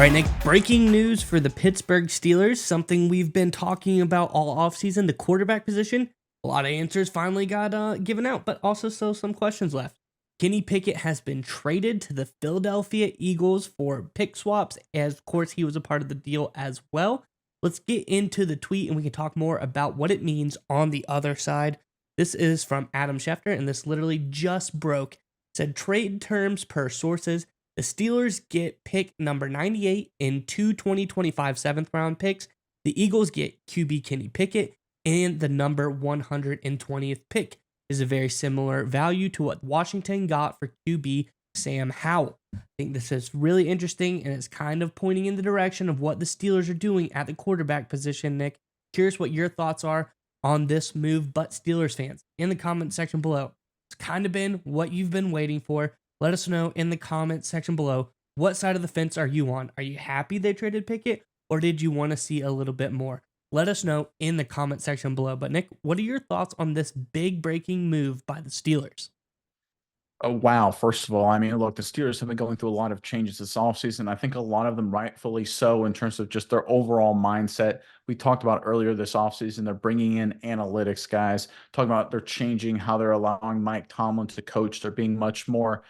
All right, Nick, breaking news for the Pittsburgh Steelers, something we've been talking about all offseason, the quarterback position. A lot of answers finally got given out, but also still some questions left. Kenny Pickett has been traded to the Philadelphia Eagles for pick swaps, as of course he was a part of the deal as well. Let's get into the tweet and we can talk more about what it means on the other side. This is from Adam Schefter, and this literally just broke. It said trade terms per sources. The Steelers get pick number 98 and two 2025 seventh round picks. The Eagles get QB Kenny Pickett and the number 120th pick. Is a very similar value to what Washington got for QB Sam Howell. I think this is really interesting, and it's kind of pointing in the direction of what the Steelers are doing at the quarterback position, Nick. Curious what your thoughts are on this move, but Steelers fans, in the comment section below. It's kind of been what you've been waiting for. Let us know in the comment section below, what side of the fence are you on? Are you happy they traded Pickett, or did you want to see a little bit more? Let us know in the comment section below. But Nick, what are your thoughts on this big breaking move by the Steelers? Oh, wow. First of all, I mean, look, the Steelers have been going through a lot of changes this offseason. I think a lot of them rightfully so in terms of just their overall mindset. We talked about earlier this offseason, they're bringing in analytics guys, talking about they're changing how they're allowing Mike Tomlin to coach. They're being much more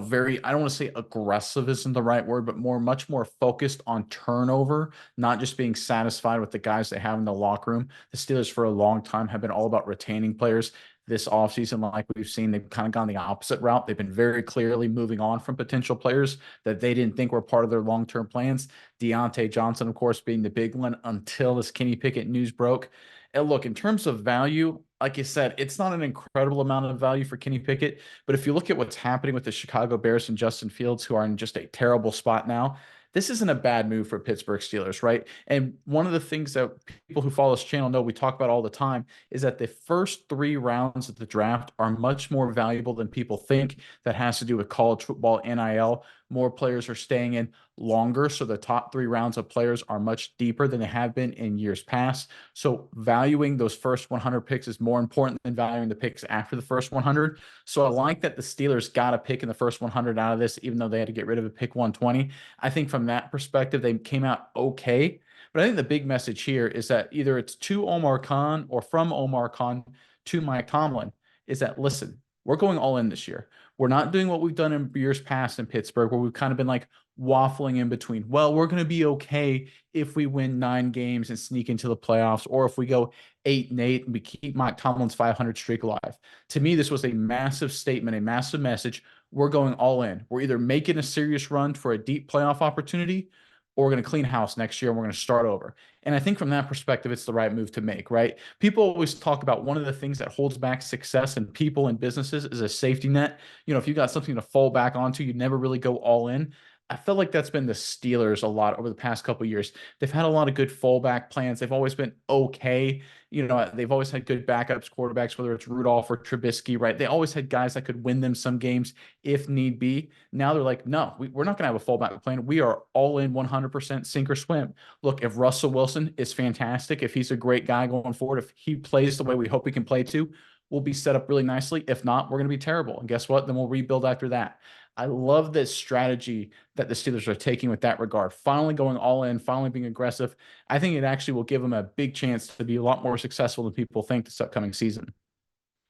very, I don't want to say aggressive isn't the right word, but much more focused on turnover, not just being satisfied with the guys they have in the locker room. The Steelers for a long time have been all about retaining players. This offseason, like we've seen, they've kind of gone the opposite route. They've been very clearly moving on from potential players that they didn't think were part of their long-term plans. Deontay Johnson, of course, being the big one until this Kenny Pickett news broke. And look, in terms of value, like you said, it's not an incredible amount of value for Kenny Pickett. But if you look at what's happening with the Chicago Bears and Justin Fields, who are in just a terrible spot now, this isn't a bad move for Pittsburgh Steelers, right? And one of the things that people who follow this channel know we talk about all the time is that the first 3 rounds of the draft are much more valuable than people think. That has to do with college football, NIL. More players are staying in longer, so the top 3 rounds of players are much deeper than they have been in years past. So valuing those first 100 picks is more important than valuing the picks after the first 100. So I like that the Steelers got a pick in the first 100 out of this, even though they had to get rid of a pick 120. I think from that perspective, they came out okay. But I think the big message here is that either it's to Omar Khan or from Omar Khan to Mike Tomlin is that, listen, we're going all in this year. We're not doing what we've done in years past in Pittsburgh, where we've kind of been like waffling in between. Well, we're going to be okay if we win 9 games and sneak into the playoffs, or if we go 8-8 and we keep Mike Tomlin's 500 streak alive. To me, this was a massive statement, a massive message. We're going all in. We're either making a serious run for a deep playoff opportunity, or we're going to clean house next year and we're going to start over. And I think from that perspective, it's the right move to make, right? People always talk about one of the things that holds back success in people and businesses is a safety net. If you got something to fall back onto, you never really go all in. I feel like that's been the Steelers a lot over the past couple of years. They've had a lot of good fallback plans. They've always been okay. They've always had good backups, quarterbacks, whether it's Rudolph or Trubisky, right? They always had guys that could win them some games if need be. Now they're like, no, we're not going to have a fallback plan. We are all in 100% sink or swim. Look, if Russell Wilson is fantastic, if he's a great guy going forward, if he plays the way we hope he can play to, we'll be set up really nicely. If not, we're going to be terrible. And guess what? Then we'll rebuild after that. I love this strategy that the Steelers are taking with that regard. Finally going all in, finally being aggressive. I think it actually will give them a big chance to be a lot more successful than people think this upcoming season.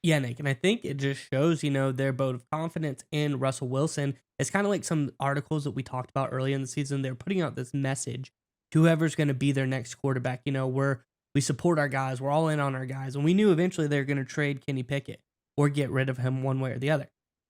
Yeah, Nick, and I think it just shows, their vote of confidence in Russell Wilson. It's kind of like some articles that we talked about early in the season. They're putting out this message to whoever's going to be their next quarterback. We support our guys. We're all in on our guys. And we knew eventually they're going to trade Kenny Pickett or get rid of him one way or the other.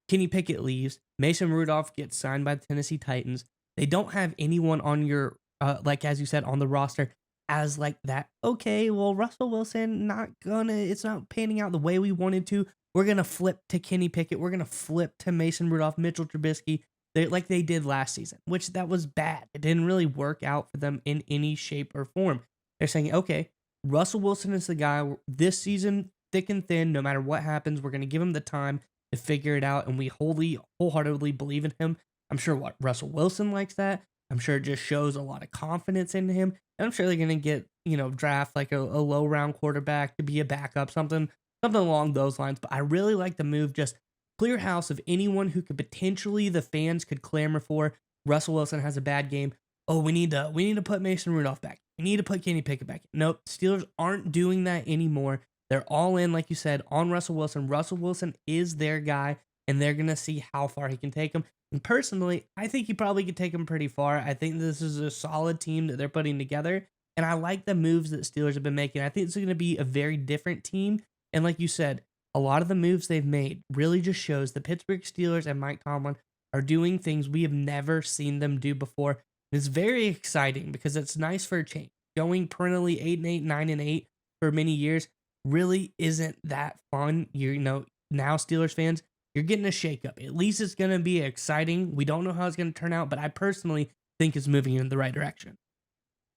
Kenny Pickett leaves. Mason Rudolph gets signed by the Tennessee Titans. They don't have anyone on your, as you said, on the roster as like that. Okay, well, Russell Wilson, it's not panning out the way we wanted to. We're going to flip to Kenny Pickett. We're going to flip to Mason Rudolph, Mitchell Trubisky, like they did last season, which that was bad. It didn't really work out for them in any shape or form. They're saying, okay, Russell Wilson is the guy this season, thick and thin, no matter what happens, we're going to give him the time to figure it out, and we wholeheartedly believe in him. I'm sure Russell Wilson likes that. I'm sure it just shows a lot of confidence in him. And I'm sure they're going to get, draft like a low round quarterback to be a backup, something along those lines. But I really like the move, just clear house of anyone who could potentially the fans could clamor for. Russell Wilson has a bad game. oh, we need to put Mason Rudolph back. We need to put Kenny Pickett back. Nope, Steelers aren't doing that anymore. They're all in, like you said, on Russell Wilson. Russell Wilson is their guy, and they're gonna see how far he can take them. And personally, I think he probably could take them pretty far. I think this is a solid team that they're putting together, and I like the moves that Steelers have been making. I think it's going to be a very different team. And like you said, a lot of the moves they've made really just shows the Pittsburgh Steelers and Mike Tomlin are doing things we have never seen them do before. It's very exciting because it's nice for a change. Going perennially 8-8, 9-8 for many years really isn't that fun. Now Steelers fans, you're getting a shakeup. At least it's going to be exciting. We don't know how it's going to turn out, but I personally think it's moving in the right direction.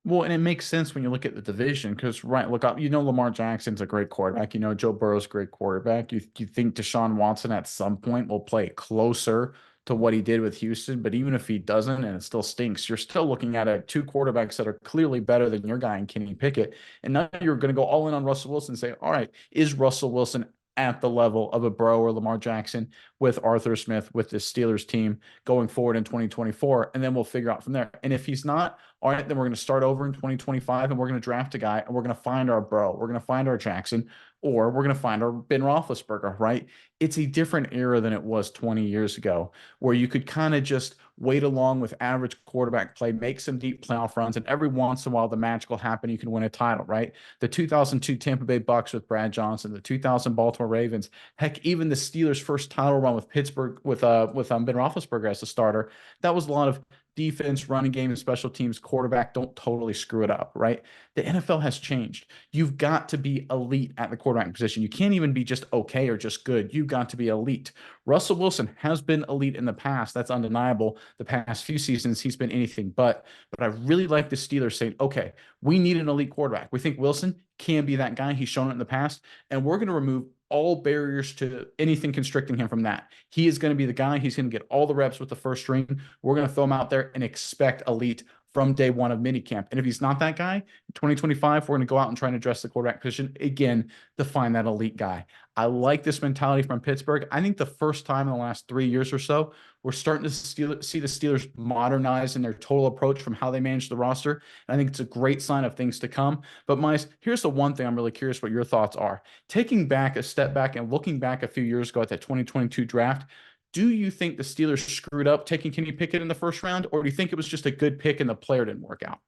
Well, and it makes sense when you look at the division because, right, look up, Lamar Jackson's a great quarterback. Joe Burrow's a great quarterback. You think Deshaun Watson at some point will play closer to what he did with Houston, but even if he doesn't and it still stinks, you're still looking at two quarterbacks that are clearly better than your guy in Kenny Pickett. And now you're going to go all in on Russell Wilson and say, all right, is Russell Wilson at the level of a Burrow or Lamar Jackson with Arthur Smith, with the Steelers team going forward in 2024? And then we'll figure out from there. And if he's not, all right, then we're going to start over in 2025 and we're going to draft a guy and we're going to find our Burrow, we're going to find our Jackson, or we're going to find our Ben Roethlisberger, right? It's a different era than it was 20 years ago, where you could kind of just wait along with average quarterback play, make some deep playoff runs, and every once in a while the magic will happen. You can win a title, right? The 2002 Tampa Bay Bucks with Brad Johnson, the 2000 Baltimore Ravens, heck, even the Steelers' first title run with Pittsburgh with Ben Roethlisberger as a starter. That was a lot of defense, running game, and special teams. Quarterback, don't totally screw it up, right? The NFL has changed. You've got to be elite at the quarterback position. You can't even be just okay or just good. You've got to be elite. Russell Wilson has been elite in the past. That's undeniable. The past few seasons, he's been anything but. But I really like the Steelers saying, okay, we need an elite quarterback. We think Wilson can be that guy. He's shown it in the past. And we're going to remove all barriers to anything constricting him from that. He is going to be the guy. He's going to get all the reps with the first string. We're going to throw him out there and expect elite from day one of minicamp. And if he's not that guy, in 2025, we're going to go out and try and address the quarterback position again to find that elite guy. I like this mentality from Pittsburgh. I think the first time in the last 3 years or so, we're starting to see the Steelers modernize in their total approach from how they manage the roster. And I think it's a great sign of things to come. But Mice, here's the one thing I'm really curious what your thoughts are. Taking back a step back and looking back a few years ago at that 2022 draft, do you think the Steelers screwed up taking Kenny Pickett in the first round, or do you think it was just a good pick and the player didn't work out?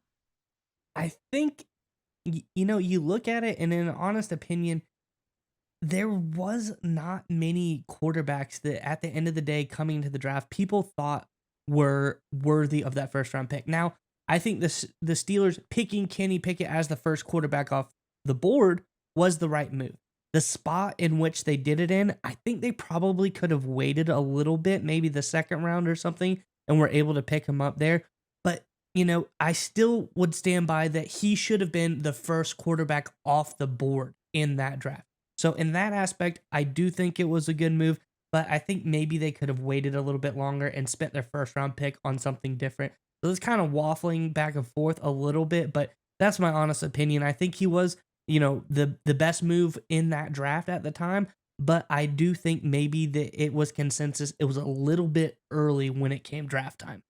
I think, you look at it, and in an honest opinion, there was not many quarterbacks that at the end of the day coming to the draft people thought were worthy of that first round pick. Now, I think the Steelers picking Kenny Pickett as the first quarterback off the board was the right move. The spot in which they did it in, I think they probably could have waited a little bit, maybe the second round or something, and were able to pick him up there. But, I still would stand by that he should have been the first quarterback off the board in that draft. So in that aspect, I do think it was a good move, but I think maybe they could have waited a little bit longer and spent their first round pick on something different. So it's kind of waffling back and forth a little bit, but that's my honest opinion. I think he was, the best move in that draft at the time, but I do think maybe that it was consensus. It was a little bit early when it came draft time.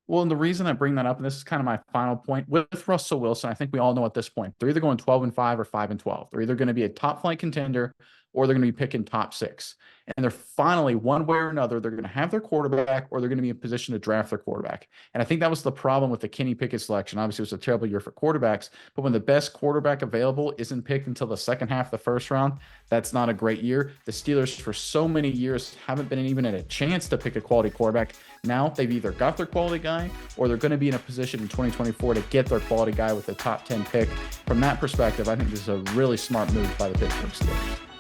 Well, and the reason I bring that up, and this is kind of my final point with Russell Wilson, I think we all know at this point, they're either going 12-5 or 5-12. They're either going to be a top flight contender or they're going to be picking top six. And they're finally, one way or another, they're going to have their quarterback or they're going to be in position to draft their quarterback. And I think that was the problem with the Kenny Pickett selection. Obviously, it was a terrible year for quarterbacks, but when the best quarterback available isn't picked until the second half of the first round, that's not a great year. The Steelers, for so many years, haven't been even at a chance to pick a quality quarterback. Now they've either got their quality guy or they're going to be in a position in 2024 to get their quality guy with the top 10 pick. From that perspective, I think this is a really smart move by the Pittsburgh Steelers.